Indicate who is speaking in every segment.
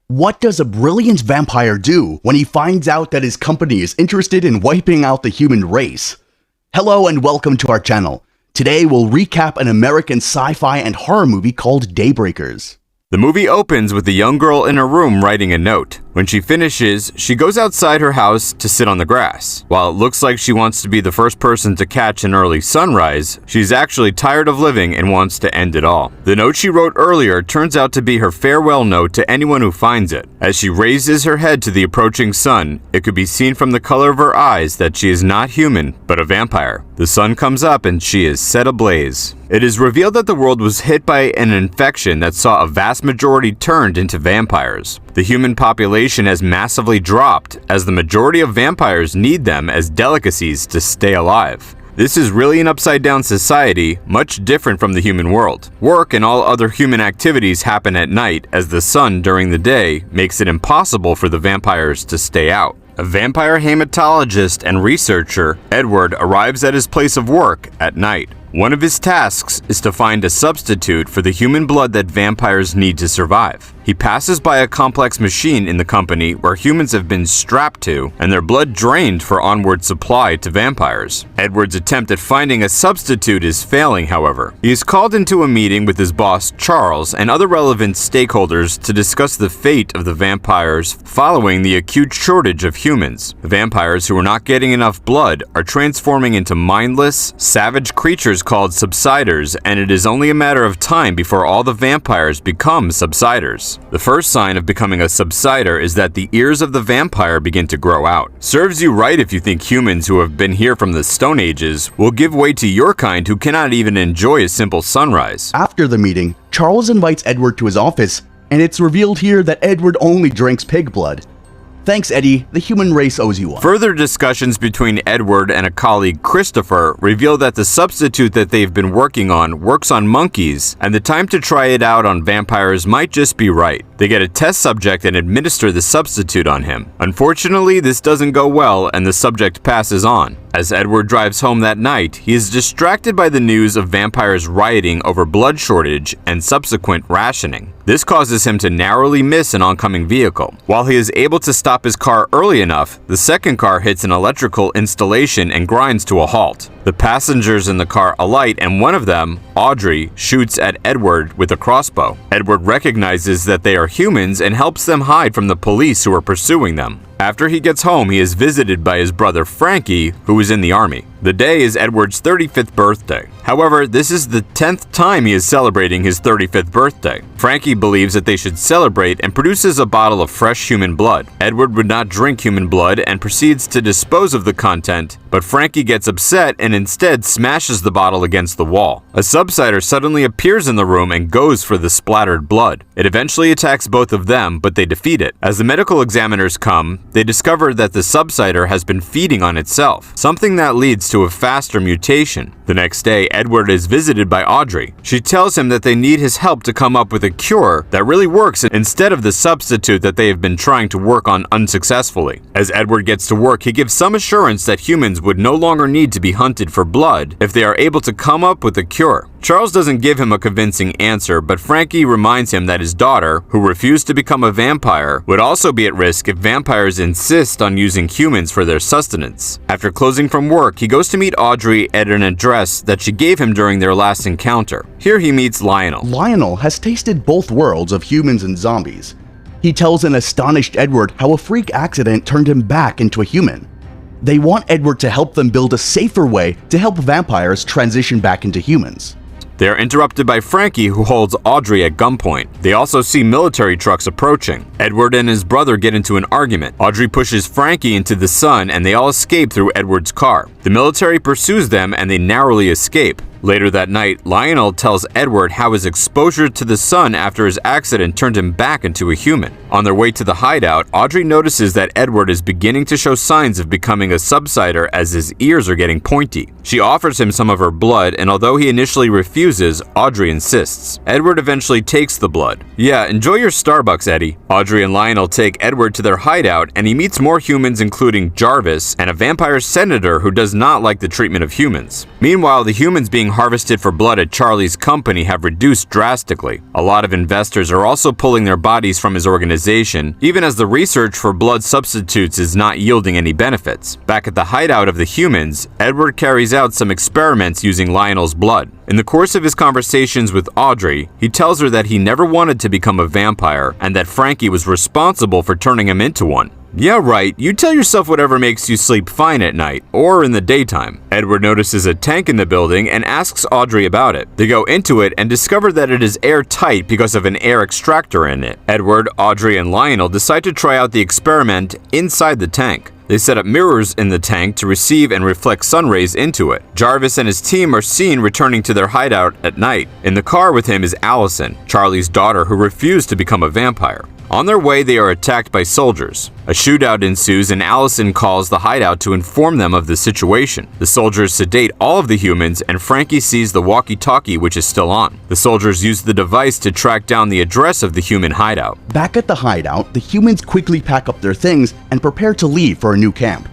Speaker 1: What does a brilliant vampire do when he finds out that his company is interested in wiping out the human race? Hello and welcome to our channel. Today we'll recap an American sci-fi and horror movie called Daybreakers.
Speaker 2: The movie opens with a young girl in her room writing a note. When she finishes, she goes outside her house to sit on the grass. While it looks like she wants to be the first person to catch an early sunrise, she's actually tired of living and wants to end it all. The note she wrote earlier turns out to be her farewell note to anyone who finds it. As she raises her head to the approaching sun, it could be seen from the color of her eyes that she is not human, but a vampire. The sun comes up and she is set ablaze. It is revealed that the world was hit by an infection that saw a vast majority turned into vampires. The human population has massively dropped, as the majority of vampires need them as delicacies to stay alive. This is really an upside-down society, much different from the human world. Work and all other human activities happen at night, as the sun during the day makes it impossible for the vampires to stay out. A vampire hematologist and researcher, Edward, arrives at his place of work at night. One of his tasks is to find a substitute for the human blood that vampires need to survive. He passes by a complex machine in the company where humans have been strapped to and their blood drained for onward supply to vampires. Edward's attempt at finding a substitute is failing, however. He is called into a meeting with his boss, Charles, and other relevant stakeholders to discuss the fate of the vampires following the acute shortage of humans. Vampires who are not getting enough blood are transforming into mindless, savage creatures called subsiders, and it is only a matter of time before all the vampires become subsiders. The first sign of becoming a subsider is that the ears of the vampire begin to grow out. Serves you right if you think humans who have been here from the Stone Ages will give way to your kind who cannot even enjoy a simple sunrise.
Speaker 1: After the meeting, Charles invites Edward to his office, and it's revealed here that Edward only drinks pig blood. Thanks, Eddie. The human race owes you one.
Speaker 2: Further discussions between Edward and a colleague, Christopher, reveal that the substitute that they've been working on works on monkeys, and the time to try it out on vampires might just be right. They get a test subject and administer the substitute on him. Unfortunately, this doesn't go well, and the subject passes on. As Edward drives home that night, he is distracted by the news of vampires rioting over blood shortage and subsequent rationing. This causes him to narrowly miss an oncoming vehicle. While he is able to stop his car early enough, the second car hits an electrical installation and grinds to a halt. The passengers in the car alight, and one of them, Audrey, shoots at Edward with a crossbow. Edward recognizes that they are humans and helps them hide from the police who are pursuing them. After he gets home, he is visited by his brother Frankie, who is in the army. The day is Edward's 35th birthday. However, this is the 10th time he is celebrating his 35th birthday. Frankie believes that they should celebrate and produces a bottle of fresh human blood. Edward would not drink human blood and proceeds to dispose of the content, but Frankie gets upset and instead smashes the bottle against the wall. A subsider suddenly appears in the room and goes for the splattered blood. It eventually attacks both of them, but they defeat it. As the medical examiners come, they discover that the subsider has been feeding on itself, something that leads to a faster mutation. The next day, Edward is visited by Audrey. She tells him that they need his help to come up with a cure that really works instead of the substitute that they have been trying to work on unsuccessfully. As Edward gets to work, he gives some assurance that humans would no longer need to be hunted for blood if they are able to come up with a cure. Charles doesn't give him a convincing answer, but Frankie reminds him that his daughter, who refused to become a vampire, would also be at risk if vampires insist on using humans for their sustenance. After closing from work, he goes to meet Audrey at an address that she gave him during their last encounter. Here he meets Lionel.
Speaker 1: Lionel has tasted both worlds of humans and zombies. He tells an astonished Edward how a freak accident turned him back into a human. They want Edward to help them build a safer way to help vampires transition back into humans.
Speaker 2: They are interrupted by Frankie, who holds Audrey at gunpoint. They also see military trucks approaching. Edward and his brother get into an argument. Audrey pushes Frankie into the sun and they all escape through Edward's car. The military pursues them and they narrowly escape. Later that night, Lionel tells Edward how his exposure to the sun after his accident turned him back into a human. On their way to the hideout, Audrey notices that Edward is beginning to show signs of becoming a subsider as his ears are getting pointy. She offers him some of her blood, and although he initially refuses, Audrey insists. Edward eventually takes the blood. Yeah, enjoy your Starbucks, Eddie. Audrey and Lionel take Edward to their hideout, and he meets more humans including Jarvis and a vampire senator who does not like the treatment of humans. Meanwhile, the humans being harvested for blood at Charlie's company have reduced drastically. A lot of investors are also pulling their bodies from his organization, even as the research for blood substitutes is not yielding any benefits. Back at the hideout of the humans, Edward carries out some experiments using Lionel's blood. In the course of his conversations with Audrey, he tells her that he never wanted to become a vampire and that Frankie was responsible for turning him into one. Yeah, right, you tell yourself whatever makes you sleep fine at night, or in the daytime. Edward notices a tank in the building and asks Audrey about it. They go into it and discover that it is airtight because of an air extractor in it. Edward, Audrey, and Lionel decide to try out the experiment inside the tank. They set up mirrors in the tank to receive and reflect sun rays into it. Jarvis and his team are seen returning to their hideout at night. In the car with him is Allison, Charlie's daughter, who refused to become a vampire. On their way, they are attacked by soldiers. A shootout ensues and Allison calls the hideout to inform them of the situation. The soldiers sedate all of the humans and Frankie sees the walkie-talkie which is still on. The soldiers use the device to track down the address of the human hideout.
Speaker 1: Back at the hideout, the humans quickly pack up their things and prepare to leave for a new camp.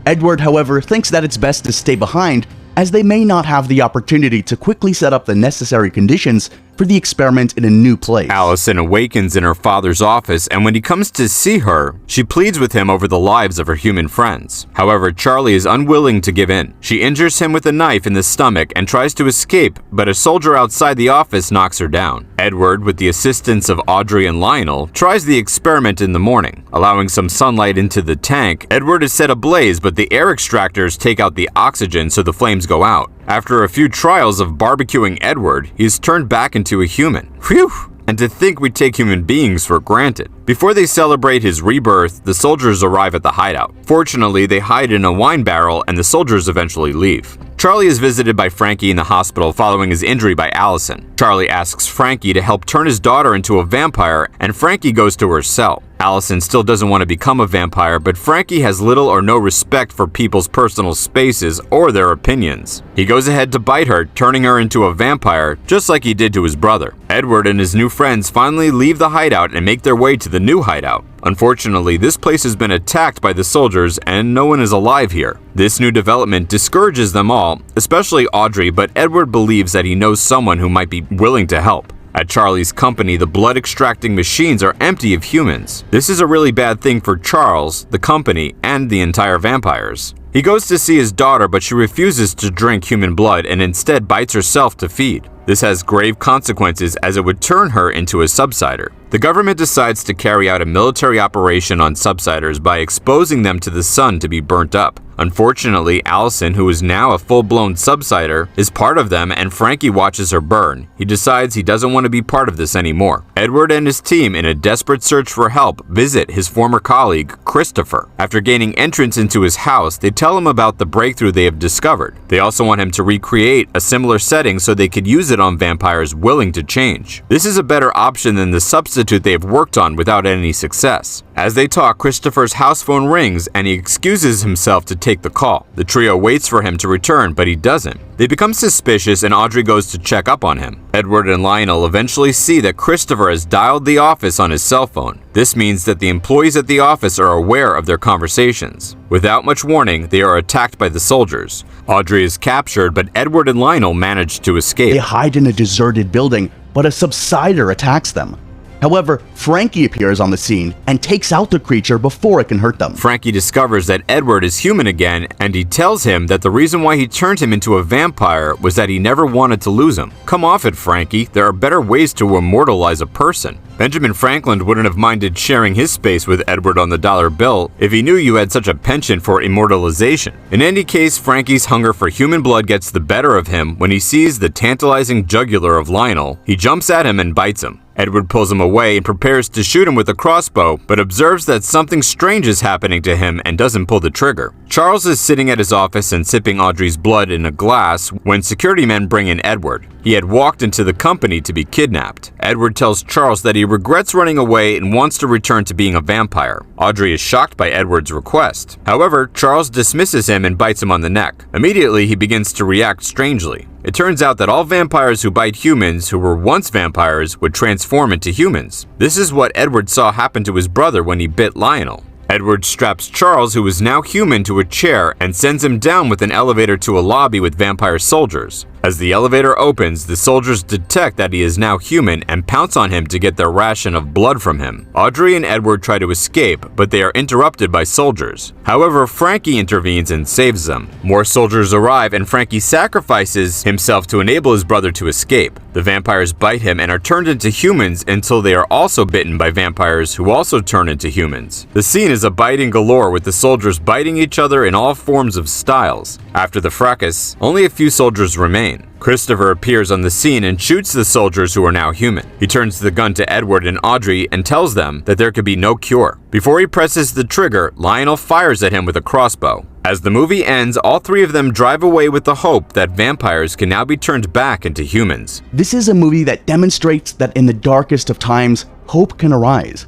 Speaker 1: Edward, however, thinks that it's best to stay behind as they may not have the opportunity to quickly set up the necessary conditions for the experiment in a new place.
Speaker 2: Allison awakens in her father's office, and when he comes to see her, she pleads with him over the lives of her human friends. However, Charlie is unwilling to give in. She injures him with a knife in the stomach and tries to escape, but a soldier outside the office knocks her down. Edward, with the assistance of Audrey and Lionel, tries the experiment in the morning. Allowing some sunlight into the tank, Edward is set ablaze, but the air extractors take out the oxygen so the flames go out. After a few trials of barbecuing Edward, he is turned back into a human. Phew! And to think we take human beings for granted. Before they celebrate his rebirth, the soldiers arrive at the hideout. Fortunately, they hide in a wine barrel and the soldiers eventually leave. Charlie is visited by Frankie in the hospital following his injury by Allison. Charlie asks Frankie to help turn his daughter into a vampire, and Frankie goes to her cell. Allison still doesn't want to become a vampire, but Frankie has little or no respect for people's personal spaces or their opinions. He goes ahead to bite her, turning her into a vampire, just like he did to his brother. Edward and his new friends finally leave the hideout and make their way to the new hideout. Unfortunately, this place has been attacked by the soldiers and no one is alive here. This new development discourages them all, especially Audrey, but Edward believes that he knows someone who might be willing to help. At Charlie's company, the blood-extracting machines are empty of humans. This is a really bad thing for Charles, the company, and the entire vampires. He goes to see his daughter, but she refuses to drink human blood and instead bites herself to feed. This has grave consequences as it would turn her into a subsider. The government decides to carry out a military operation on subsiders by exposing them to the sun to be burnt up. Unfortunately, Allison, who is now a full-blown subsider, is part of them and Frankie watches her burn. He decides he doesn't want to be part of this anymore. Edward and his team, in a desperate search for help, visit his former colleague, Christopher. After gaining entrance into his house, they tell him about the breakthrough they have discovered. They also want him to recreate a similar setting so they could use it on vampires willing to change. This is a better option than the substitute they have worked on without any success. As they talk, Christopher's house phone rings and he excuses himself to take the call. The trio waits for him to return, but he doesn't. They become suspicious and Audrey goes to check up on him. Edward and Lionel eventually see that Christopher has dialed the office on his cell phone. This means that the employees at the office are aware of their conversations. Without much warning, they are attacked by the soldiers. Audrey is captured, but Edward and Lionel manage to escape.
Speaker 1: They hide in a deserted building, but a subsider attacks them. However, Frankie appears on the scene and takes out the creature before it can hurt them.
Speaker 2: Frankie discovers that Edward is human again, and he tells him that the reason why he turned him into a vampire was that he never wanted to lose him. Come off it, Frankie. There are better ways to immortalize a person. Benjamin Franklin wouldn't have minded sharing his space with Edward on the dollar bill if he knew you had such a penchant for immortalization. In any case, Frankie's hunger for human blood gets the better of him when he sees the tantalizing jugular of Lionel. He jumps at him and bites him. Edward pulls him away and prepares to shoot him with a crossbow, but observes that something strange is happening to him and doesn't pull the trigger. Charles is sitting at his office and sipping Audrey's blood in a glass when security men bring in Edward. He had walked into the company to be kidnapped. Edward tells Charles that he regrets running away and wants to return to being a vampire. Audrey is shocked by Edward's request. However, Charles dismisses him and bites him on the neck. Immediately, he begins to react strangely. It turns out that all vampires who bite humans who were once vampires would transform into humans. This is what Edward saw happen to his brother when he bit Lionel. Edward straps Charles, who is now human, to a chair and sends him down with an elevator to a lobby with vampire soldiers. As the elevator opens, the soldiers detect that he is now human and pounce on him to get their ration of blood from him. Audrey and Edward try to escape, but they are interrupted by soldiers. However, Frankie intervenes and saves them. More soldiers arrive and Frankie sacrifices himself to enable his brother to escape. The vampires bite him and are turned into humans until they are also bitten by vampires who also turn into humans. The scene is a biting galore, with the soldiers biting each other in all forms of styles. After the fracas, only a few soldiers remain. Christopher appears on the scene and shoots the soldiers who are now human. He turns the gun to Edward and Audrey and tells them that there could be no cure. Before he presses the trigger, Lionel fires at him with a crossbow. As the movie ends, all three of them drive away with the hope that vampires can now be turned back into humans.
Speaker 1: This is a movie that demonstrates that in the darkest of times, hope can arise.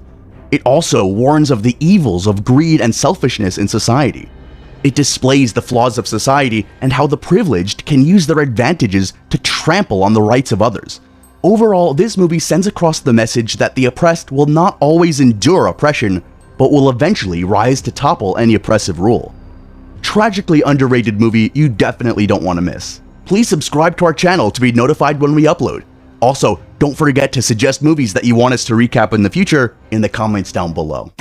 Speaker 1: It also warns of the evils of greed and selfishness in society. It displays the flaws of society and how the privileged can use their advantages to trample on the rights of others. Overall, this movie sends across the message that the oppressed will not always endure oppression, but will eventually rise to topple any oppressive rule. Tragically underrated movie you definitely don't want to miss. Please subscribe to our channel to be notified when we upload. Also, don't forget to suggest movies that you want us to recap in the future in the comments down below.